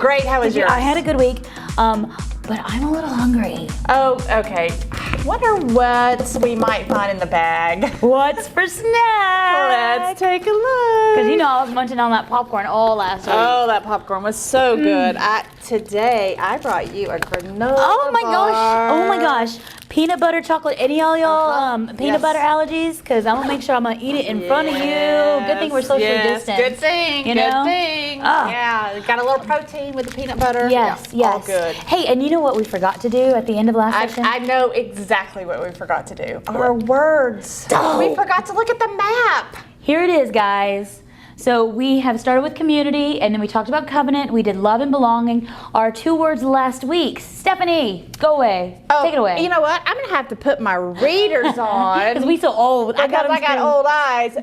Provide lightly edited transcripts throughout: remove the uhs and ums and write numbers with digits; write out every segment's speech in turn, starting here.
Great. How was yours? I had a good week, but I'm a little hungry. Oh, okay. Wonder what we might find in the bag. What's for snack? Let's take a look. Because you know I was munching on that popcorn all last week. Oh, that popcorn was so good. Today I brought you a granola Oh my bar. gosh! Oh my gosh! Peanut butter chocolate. Any of y'all peanut butter allergies? Because I'm gonna make sure I'm gonna eat it in front of you. Good thing we're socially distant. Good thing. You know? Good thing. Yeah, got a little protein with the peanut butter. Yes, yeah, yes. All good. Hey, and you know what we forgot to do at the end of last session? I know exactly what we forgot to do. Our words. Oh. We forgot to look at the map. Here it is, guys. So we have started with community, and then we talked about covenant. We did love and belonging. Our 2 words last week. Stephanie, go away. Take it away. You know what? I'm gonna have to put my readers on Because we so old. because I got old eyes.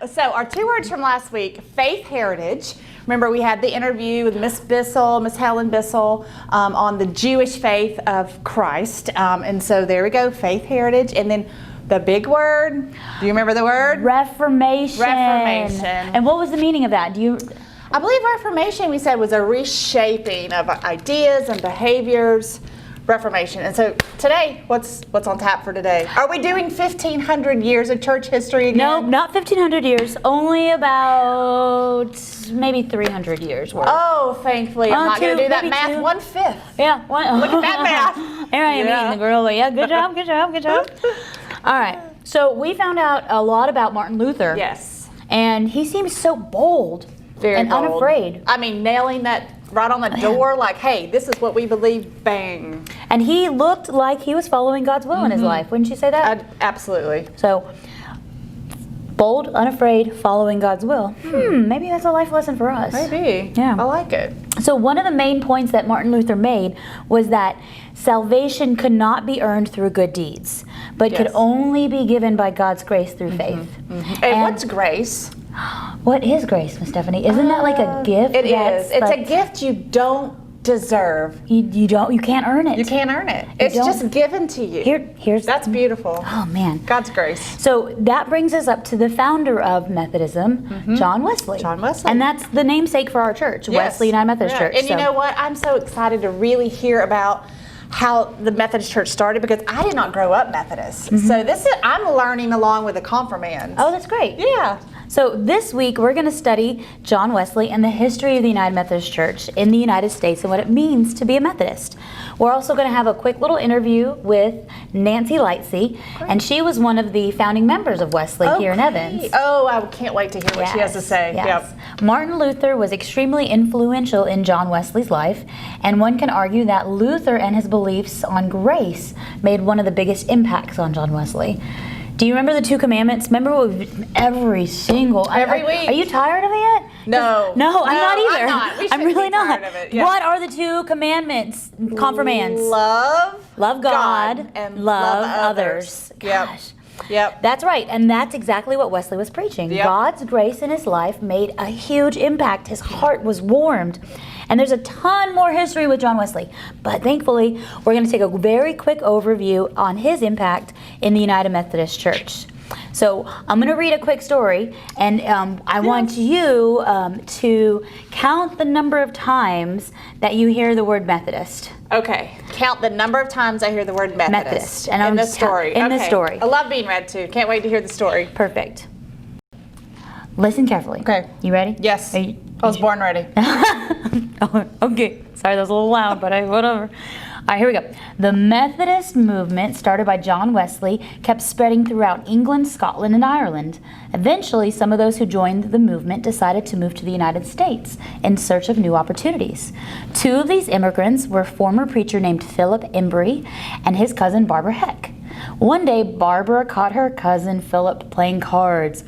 So our 2 words from last week: faith, heritage. Remember, we had the interview with Miss Bissell, Miss Helen Bissell, on the Jewish faith of Christ, and so there we go, faith, heritage, and then. The big word, do you remember the word? Reformation. Reformation. And what was the meaning of that? I believe Reformation, we said, was a reshaping of ideas and behaviors. Reformation. And so today, what's on tap for today? Are we doing 1,500 years of church history again? No, not 1,500 years. Only about maybe 300 years worth. Oh, thankfully, I'm not going to do that math. 2. 1/5. Yeah. Look at that math. Here I am eating the granola. Yeah, good job, good job, good job. All right. So we found out a lot about Martin Luther. Yes. And he seems so bold and bold. unafraid. I mean, nailing that right on the door, like, hey, this is what we believe, bang. And he looked like he was following God's will in his life. Wouldn't you say that? Absolutely. So, bold, unafraid, following God's will. Maybe that's a life lesson for us. Maybe. Yeah. I like it. So one of the main points that Martin Luther made was that salvation could not be earned through good deeds, but could only be given by God's grace through faith. And what's grace? What is grace, Miss Stephanie? Isn't that like a gift? It is. It's a gift you don't deserve. You can't earn it. You can't earn it. It's just given to you. Here's That's beautiful. Oh man. God's grace. So that brings us up to the founder of Methodism, John Wesley. John Wesley. And that's the namesake for our church, Wesley United Methodist Church. And you know what? I'm so excited to really hear about how the Methodist Church started because I did not grow up Methodist. So I'm learning along with the confirmands. Oh, that's great. Yeah. So this week we're going to study John Wesley and the history of the United Methodist Church in the United States and what it means to be a Methodist. We're also going to have a quick little interview with Nancy Lightsey, and she was one of the founding members of Wesley here in Evans. Oh, I can't wait to hear what she has to say. Yes. Martin Luther was extremely influential in John Wesley's life, and one can argue that Luther and his beliefs on grace made one of the biggest impacts on John Wesley. Do you remember the 2 commandments? Remember every week. Are you tired of it yet? No. No, I'm not either. I'm not. We I'm really be not. tired of it. Yeah. What are the 2 commandments? Confirmands. Love God and love others. Gosh. Yep. That's right, and that's exactly what Wesley was preaching. Yep. God's grace in his life made a huge impact. His heart was warmed. And there's a ton more history with John Wesley, but thankfully, we're going to take a very quick overview on his impact in the United Methodist Church. So I'm going to read a quick story, and I want you to count the number of times that you hear the word Methodist. Okay. Count the number of times I hear the word Methodist. And in the story. In the story. I love being read to. Can't wait to hear the story. Perfect. Listen carefully. Okay. You ready? Yes. I was born ready. Oh, okay. Sorry, that was a little loud, but whatever. All right, here we go. The Methodist movement, started by John Wesley, kept spreading throughout England, Scotland, and Ireland. Eventually, some of those who joined the movement decided to move to the United States in search of new opportunities. 2 of these immigrants were former preacher named Philip Embry and his cousin Barbara Heck. One day, Barbara caught her cousin Philip playing cards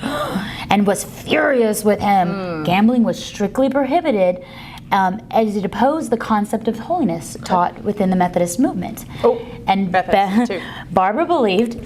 and was furious with him. Gambling was strictly prohibited, as it opposed the concept of holiness taught within the Methodist movement. And Barbara believed.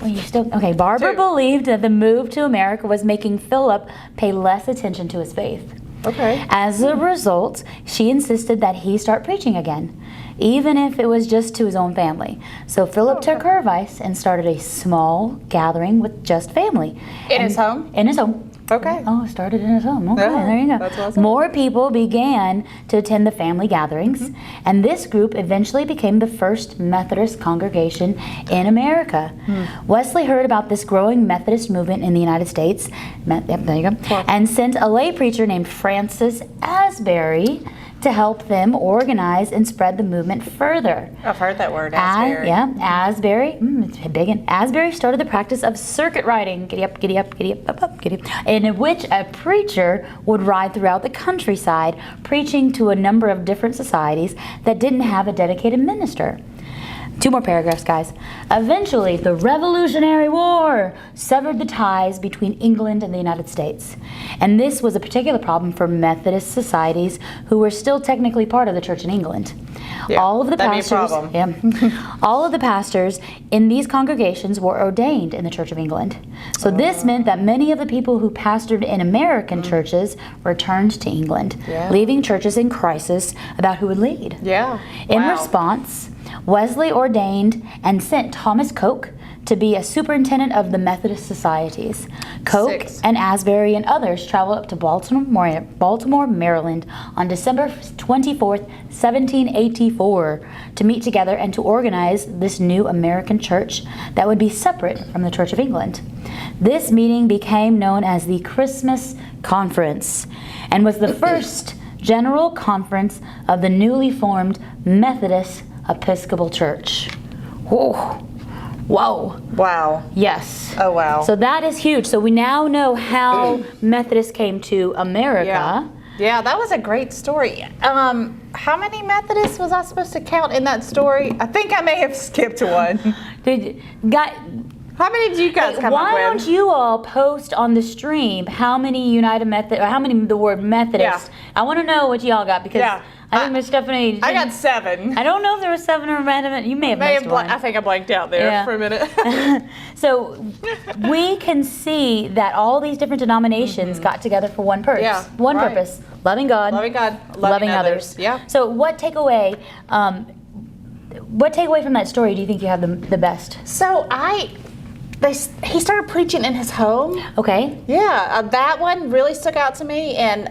Barbara believed that the move to America was making Philip pay less attention to his faith. Okay. As a result, she insisted that he start preaching again, even if it was just to his own family. So Philip took her advice and started a small gathering with just family. In his home? In his home. Okay. Oh, started in his home. Okay, Yeah, there you go. that's what I said. More people began to attend the family gatherings, and this group eventually became the first Methodist congregation in America. Wesley heard about this growing Methodist movement in the United States, yep, there you go, and sent a lay preacher named Francis Asbury to help them organize and spread the movement further. I've heard that word, Asbury. Asbury. It's big. Asbury started the practice of circuit riding, giddy up, giddy up, giddy up, up, up, giddy up, in which a preacher would ride throughout the countryside, preaching to a number of different societies that didn't have a dedicated minister. 2 more paragraphs, guys. Eventually, the Revolutionary War severed the ties between England and the United States. And this was a particular problem for Methodist societies who were still technically part of the church in England. Yeah, all of the that'd be a pastors, problem. all of the pastors in these congregations were ordained in the Church of England. So this meant that many of the people who pastored in American churches returned to England, leaving churches in crisis about who would lead. Yeah. In Wow. response, Wesley ordained and sent Thomas Coke to be a superintendent of the Methodist societies. Coke 6. and Asbury and others traveled up to Baltimore, Maryland on December 24th, 1784 to meet together and to organize this new American church that would be separate from the Church of England. This meeting became known as the Christmas Conference and was the first general conference of the newly formed Methodist Episcopal Church. Whoa. Whoa. Wow. Yes. Oh, wow. So that is huge. So we now know how Methodists came to America. Yeah, that was a great story. How many Methodists was I supposed to count in that story? I think I may have skipped one. How many did you guys come up Why with? don't you all post on the stream how many United Methodist, or how many the word Methodist? Yeah. I want to know what y'all got because I think Miss Stephanie. I got 7. I don't know if there was 7 or random. You may have missed one. I think I blanked out there for a minute. So we can see that all these different denominations got together for one purpose. Yeah, one right. purpose: loving God, loving others. Yeah. So what takeaway? What takeaway from that story do you think you have the best? So he started preaching in his home. Okay. Yeah, that one really stuck out to me, and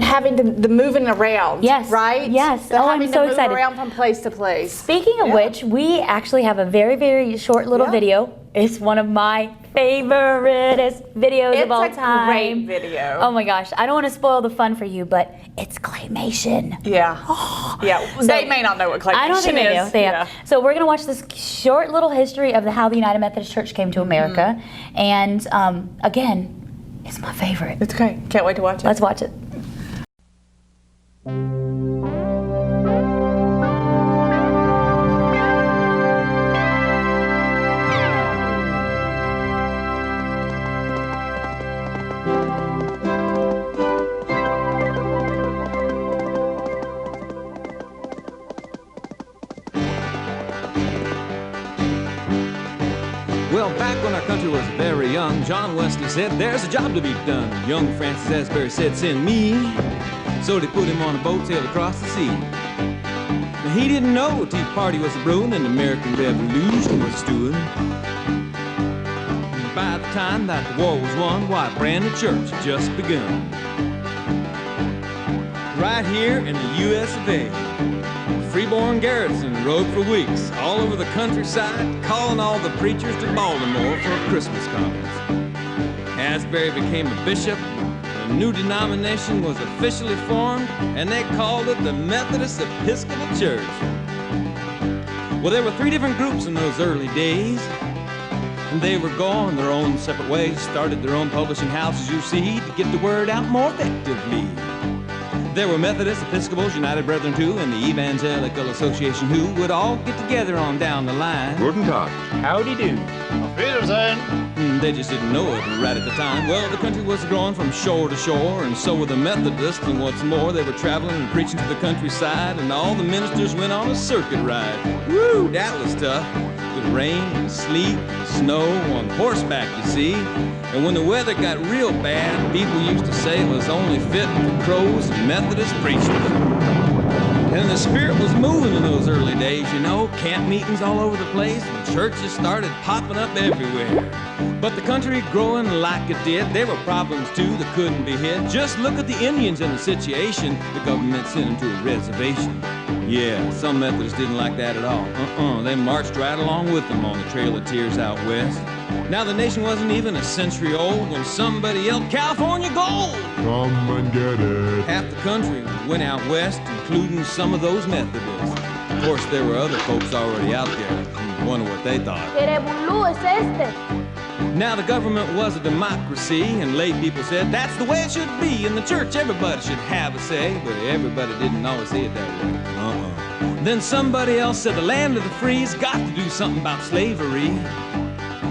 having the moving around. Yes. Right. Yes. The I'm having so to move excited. around from place to place. Speaking of which, we actually have a very, very short little video. It's one of my favoriteest videos of all time. It's a great video. Oh my gosh, I don't want to spoil the fun for you, but it's claymation. Yeah. Yeah. So, they may not know what claymation is. I don't think they do. So we're going to watch this short little history of how the United Methodist Church came to America. And again, it's my favorite. It's okay. Can't wait to watch it. Let's watch it. Well, back when our country was very young, John Wesley said, there's a job to be done. Young Francis Asbury said, send me. So they put him on a boat, sailed across the sea. Now, he didn't know the Tea Party was brewing and the American Revolution was stewing. By the time that the war was won, why, a brand new church had just begun. Right here in the U.S. of A. Freeborn Garrison rode for weeks all over the countryside, calling all the preachers to Baltimore for a Christmas conference. Asbury became a bishop, a new denomination was officially formed, and they called it the Methodist Episcopal Church. Well, there were 3 different groups in those early days, and they were going their own separate ways, started their own publishing houses, you see, to get the word out more effectively. There were Methodists, Episcopals, United Brethren too, and the Evangelical Association who would all get together on down the line. Guten Tag. Howdy do. Auf Wiedersehen. They just didn't know it right at the time. Well, the country was growing from shore to shore, and so were the Methodists, and what's more, they were traveling and preaching to the countryside, and all the ministers went on a circuit ride. Woo, that was tough. With rain and sleet and snow on horseback, you see. And when the weather got real bad, people used to say it was only fit for crows and Methodist preachers. And the Spirit was moving in those early days, you know. Camp meetings all over the place, and churches started popping up everywhere. But the country growing like it did, there were problems too that couldn't be hid. Just look at the Indians in the situation. The government sent them to a reservation. Yeah, some Methodists didn't like that at all. They marched right along with them on the Trail of Tears out west. Now the nation wasn't even a century old when somebody yelled, "California gold!" Come and get it. Half the country went out west, including some of those Methodists. Of course, there were other folks already out there. Wonder what they thought. Now the government was a democracy, and lay people said that's the way it should be. In the church, everybody should have a say, but everybody didn't always see it that way. Then somebody else said the land of the free's got to do something about slavery.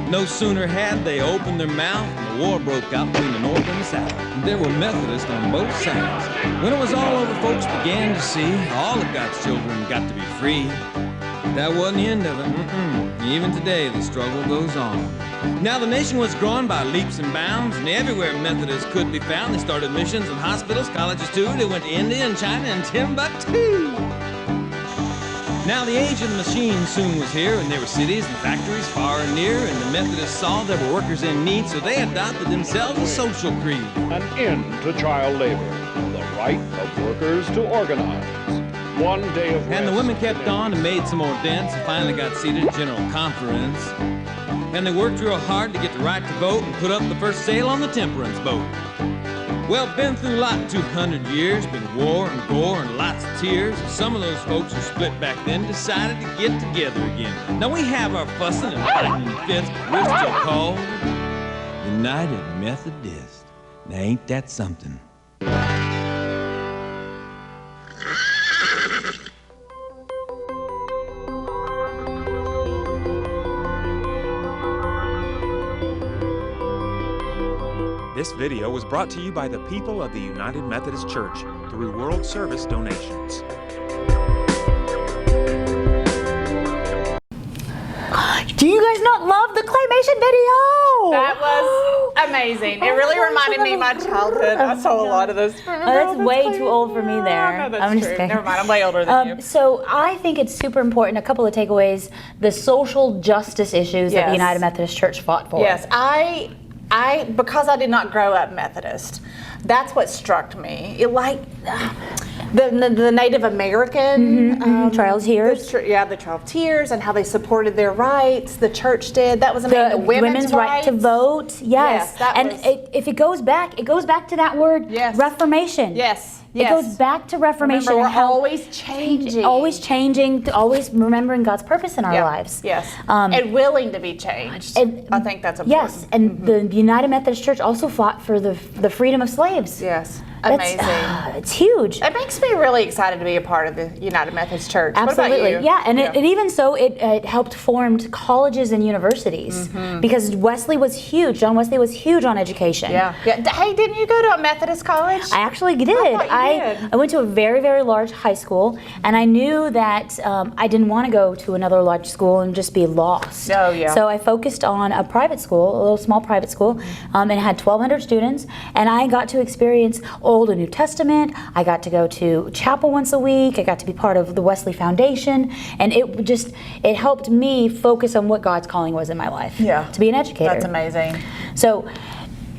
No sooner had they opened their mouth than the war broke out between the North and the South. There were Methodists on both sides. When it was all over, folks began to see all of God's children got to be free. That wasn't the end of it. Even today, the struggle goes on. Now the nation was growing by leaps and bounds, and everywhere Methodists could be found. They started missions and hospitals, colleges too. They went to India and China and Timbuktu. Now the age of the machine soon was here, and there were cities and factories far and near, and the Methodists saw there were workers in need, so they adopted themselves a social creed. An end to child labor, the right of workers to organize. One day of And the rest women kept on and made some more dents and finally got seated at General Conference. And they worked real hard to get the right to vote and put up the first sail on the temperance boat. Well, been through a lot 200 years, been war and gore and lots of tears. And some of those folks who split back then decided to get together again. Now we have our fussing and fighting and fits, but we're still called United Methodist. Now ain't that something? This video was brought to you by the people of the United Methodist Church through World Service donations. Do you guys not love the claymation video? That was amazing. It really reminded me of my childhood. I saw a lot of those. That's way too old for me there. No, that's I'm just true. kidding. Never mind. I'm way older than you. So I think it's super important. A couple of takeaways: the social justice issues that the Yes. United Methodist Church fought for. Yes, I because I did not grow up Methodist, that's what struck me. It, like the Native American Trail of Tears. The Trail of Tears, and how they supported their rights. The church did. That was amazing. The women's right to vote. Yes, that and was- if it goes back to that word Yes. Reformation. Yes. It goes back to Reformation. Remember, we're and how- always changing. always changing, always remembering God's purpose in our lives. Yes. And willing to be changed. and- I think that's important. Yes, and the United Methodist Church also fought for the freedom of slaves. Yes. That's, Amazing. it's huge. It makes me really excited to be a part of the United Methodist Church. Absolutely, What about you? yeah, and It even so, it helped form colleges and universities because Wesley was huge. John Wesley was huge on education. Yeah. Hey, didn't you go to a Methodist college? I actually did. thought you did. I went to a very, very large high school, and I knew that I didn't want to go to another large school and just be lost. Oh, yeah. So I focused on a private school, a little small private school, and it had 1,200 students, and I got to experience Old and New Testament. I got to go to chapel once a week. I got to be part of the Wesley Foundation, and it helped me focus on what God's calling was in my life. Yeah. To be an educator. That's amazing. So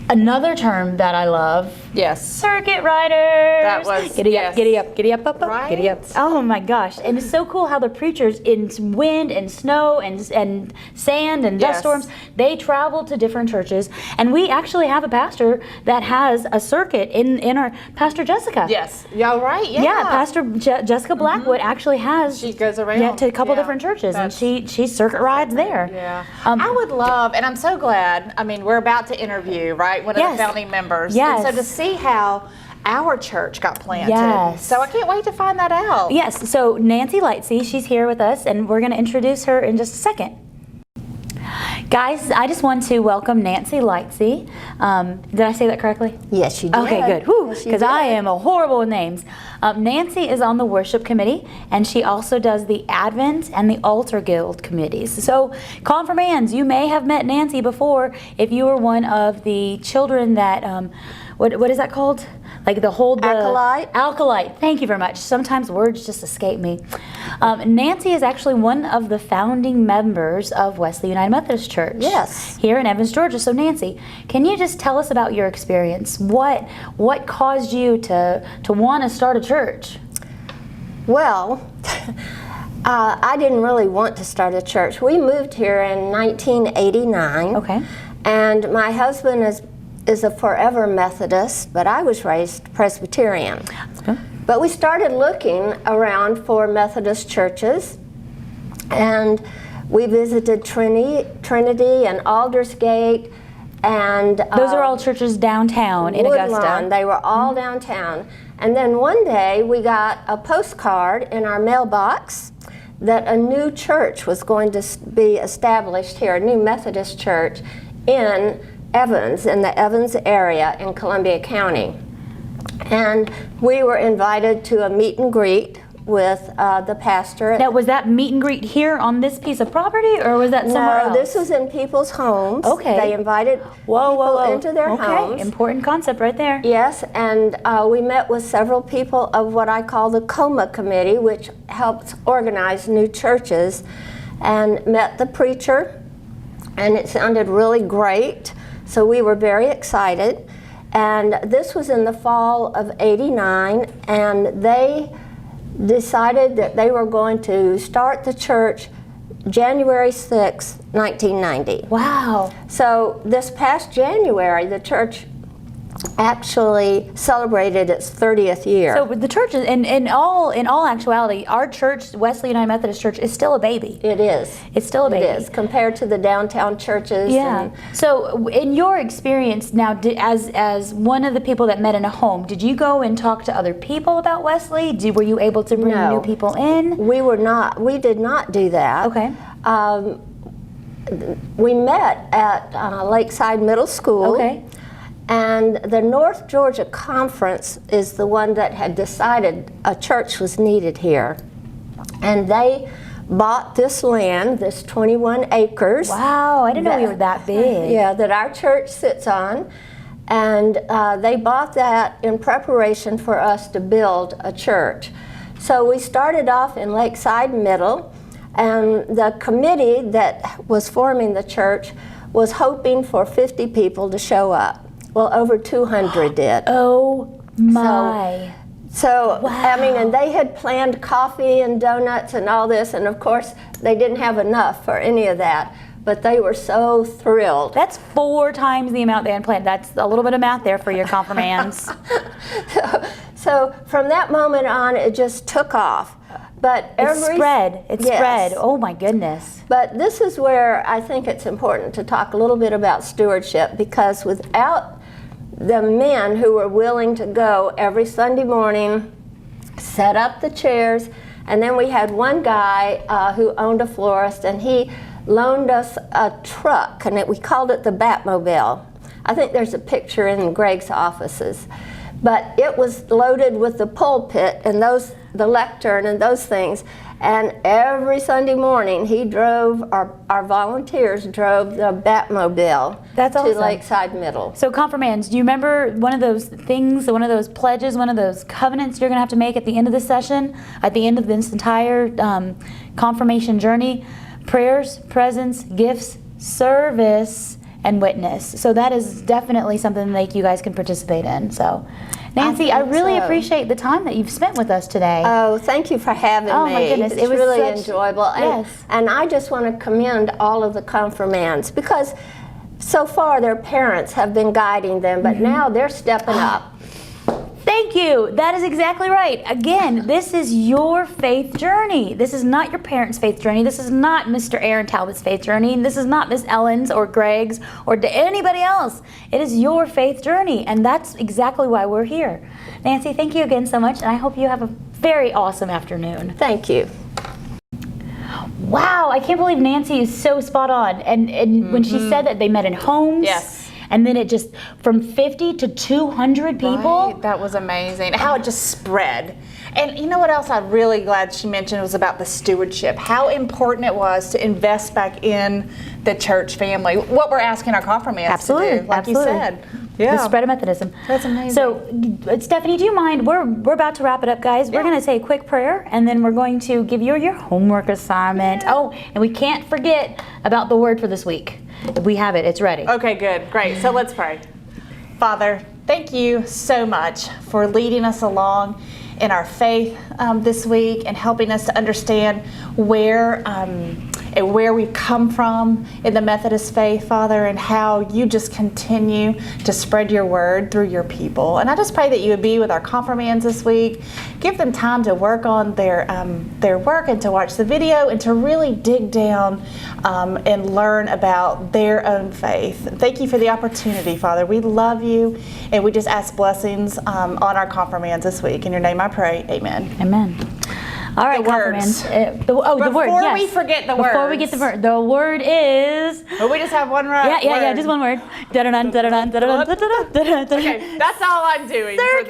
another term that I love, Yes. circuit riders. That was- giddy yes. up, giddy up, giddy up, up, up, Right? giddy up. Oh my gosh! And it's so cool how the preachers in wind and snow and sand and dust Yes. storms, they travel to different churches. And we actually have a pastor that has a circuit in our Pastor Jessica. Yes. Y'all right? Yeah. Yeah, Pastor Jessica Blackwood actually has. She goes around. to a couple Yeah. different churches, and That's- she circuit rides there. Yeah. Um, I would love, and I'm so glad, I mean, we're about to interview, right, one of Yes. the founding members. Yes. And so to see how our church got planted. Yes. So I can't wait to find that out. Yes, so Nancy Lightsey, she's here with us, and we're going to introduce her in just a second. Guys, I just want to welcome Nancy Lightsey. Did I say that correctly? Yes, you did. Okay, good. Yes, you Because I did. am a horrible with names. Nancy is on the worship committee, and she also does the Advent and the Altar Guild committees. So, confirmands, you may have met Nancy before if you were one of the children that what is that called? Like the Acolyte. Acolyte. Thank you very much. Sometimes words just escape me. Nancy is actually one of the founding members of Wesley United Methodist Church. Yes. Here in Evans, Georgia. So Nancy, can you just tell us about your experience? What caused you to want to start a church? Well, I didn't really want to start a church. We moved here in 1989. Okay. And my husband is a forever Methodist, but I was raised Presbyterian. Okay. But we started looking around for Methodist churches, and we visited Trinity and Aldersgate, and Those are all churches downtown in Woodlawn. Augusta. They were all downtown. And then one day we got a postcard in our mailbox that a new church was going to be established here, a new Methodist church in Evans, in the Evans area in Columbia County. And we were invited to a meet and greet with the pastor. Now, was that meet and greet here on this piece of property, or was that somewhere else? No, this was in people's homes. Okay. They invited people into their homes. Okay, important concept right there. Yes, and we met with several people of what I call the COMA committee, which helps organize new churches, and met the preacher, and it sounded really great, so we were very excited. And this was in the fall of '89, and they decided that they were going to start the church January 6, 1990. Wow. So this past January, the church actually celebrated its 30th year. So the church, in all actuality, our church, Wesley United Methodist Church, is still a baby. It is. It's still a baby. It is, compared to the downtown churches. Yeah. And So in your experience now, as one of the people that met in a home, did you go and talk to other people about Wesley? Were you able to bring No. new people in? we did not do that. Okay. We met at Lakeside Middle School. Okay. And the North Georgia Conference is the one that had decided a church was needed here. And they bought this land, this 21 acres. Wow, I didn't know we were that big. Yeah, that our church sits on. And they bought that in preparation for us to build a church. So we started off in Lakeside Middle, and the committee that was forming the church was hoping for 50 people to show up. Well, over 200 did. Oh my. So, Wow. I mean, and they had planned coffee and donuts and all this, and of course, they didn't have enough for any of that, but they were so thrilled. That's 4 times the amount they had planned. That's a little bit of math there for your confirmands. So from that moment on, it just took off. But It spread. It Yes. spread. Oh my goodness. But this is where I think it's important to talk a little bit about stewardship, because without the men who were willing to go every Sunday morning, set up the chairs, and then we had one guy who owned a florist, and he loaned us a truck, and we called it the Batmobile. I think there's a picture in Greg's offices. But it was loaded with the pulpit and the lectern and those things. And every Sunday morning, he drove, our volunteers drove the Batmobile That's awesome. to Lakeside Middle. So confirmands, do you remember one of those things, one of those pledges, one of those covenants you're going to have to make at the end of the session, at the end of this entire confirmation journey? Prayers, presence, gifts, service, and witness. So that is definitely something that you guys can participate in. So Nancy, I think really so. appreciate the time that you've spent with us today. Oh, thank you for having me. Oh, my goodness. It's It was really such- enjoyable. And, Yes. and I just want to commend all of the confirmands, because so far their parents have been guiding them, but now they're stepping up. Thank you. That is exactly right. Again, this is your faith journey. This is not your parents' faith journey. This is not Mr. Aaron Talbot's faith journey. And this is not Miss Ellen's or Greg's or anybody else. It is your faith journey, and that's exactly why we're here. Nancy, thank you again so much, and I hope you have a very awesome afternoon. Thank you. Wow, I can't believe Nancy is so spot on. And when she said that they met in homes. Yes. And then it just, from 50 to 200 people. Right, that was amazing. How it just spread. And you know what else I'm really glad she mentioned was about the stewardship. How important it was to invest back in the church family. What we're asking our confirmands to Absolutely, do, like absolutely. you said. Yeah. The spread of Methodism. That's amazing. So, Stephanie, do you mind? We're about to wrap it up, guys. We're going to say a quick prayer, and then we're going to give you your homework assignment. Yeah. Oh, and we can't forget about the word for this week. We have it. It's ready. Okay, good. Great. So let's pray. Father, thank you so much for leading us along in our faith this week and helping us to understand where we've come from in the Methodist faith, Father, and how you just continue to spread your word through your people. And I just pray that you would be with our confirmands this week. Give them time to work on their work and to watch the video and to really dig down and learn about their own faith. Thank you for the opportunity, Father. We love you, and we just ask blessings on our confirmands this week. In your name I pray, amen. Amen. All right, The words. the word. Before Yes. we forget the Before we get the word, the word is. But we just have one word. Yeah, just one word. Da-da-dun, da-da-dun, da-da-dun, da-da-dun, da-da-dun. Okay, that's all I'm doing. Circuit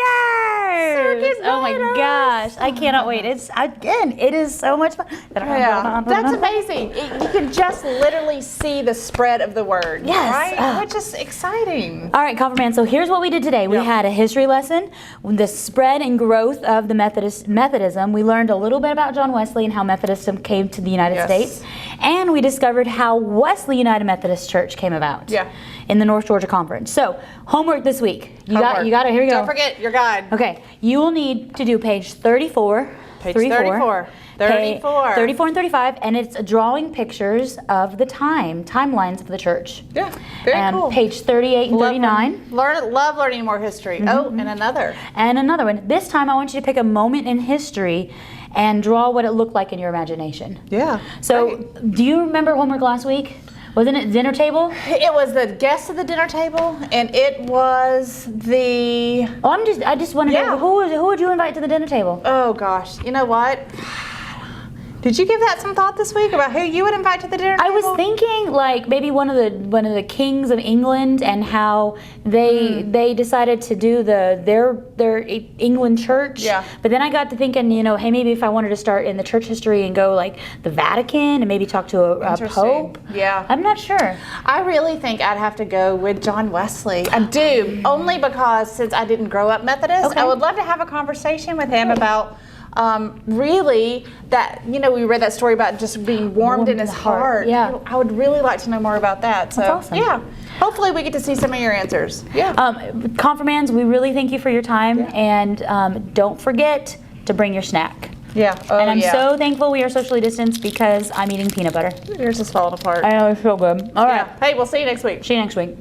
riders! Circuit Oh my riders. gosh, I cannot wait. It is so much fun. Yeah, that's amazing. You can just literally see the spread of the word. Yes. Right? Which is exciting. All right, Confirmand. So here's what we did today. We Yeah. had a history lesson, the spread and growth of the Methodism. We learned a little bit about John Wesley and how Methodism came to the United Yes. States, and we discovered how Wesley United Methodist Church came about. Yeah. In the North Georgia Conference. So homework this week. You got it. Here you go. Don't forget your guide. Okay, you will need to do page 34. Page 34. 34. 34 and 35, and it's drawing pictures of the timelines of the church. Yeah, very cool. Page 38 and 39. Love learning more history. Oh, and another. And another one. This time I want you to pick a moment in history and draw what it looked like in your imagination. Yeah. So, do you remember homework last week? Wasn't it dinner table? It was the guests at the dinner table, and it was the. Oh, I just want to Yeah. know who would you invite to the dinner table? Oh gosh, you know what? Did you give that some thought this week about who you would invite to the dinner I table? was thinking like maybe one of the kings of England and how they decided to do their England church. Yeah. But then I got to thinking, hey, maybe if I wanted to start in the church history and go like the Vatican and maybe talk to a Interesting. pope. Yeah. I'm not sure. I really think I'd have to go with John Wesley. I do, only because since I didn't grow up Methodist, Okay. I would love to have a conversation with him about really that, we read that story about just being warmed in his heart. Yeah. I would really like to know more about that. So, That's awesome. yeah, hopefully we get to see some of your answers. Yeah. Confirmands, we really thank you for your time, and don't forget to bring your snack. Yeah. Oh, And I'm yeah. so thankful we are socially distanced because I'm eating peanut butter. Yours is falling apart. I know, it's so good. All right. Yeah. Hey, we'll see you next week. See you next week.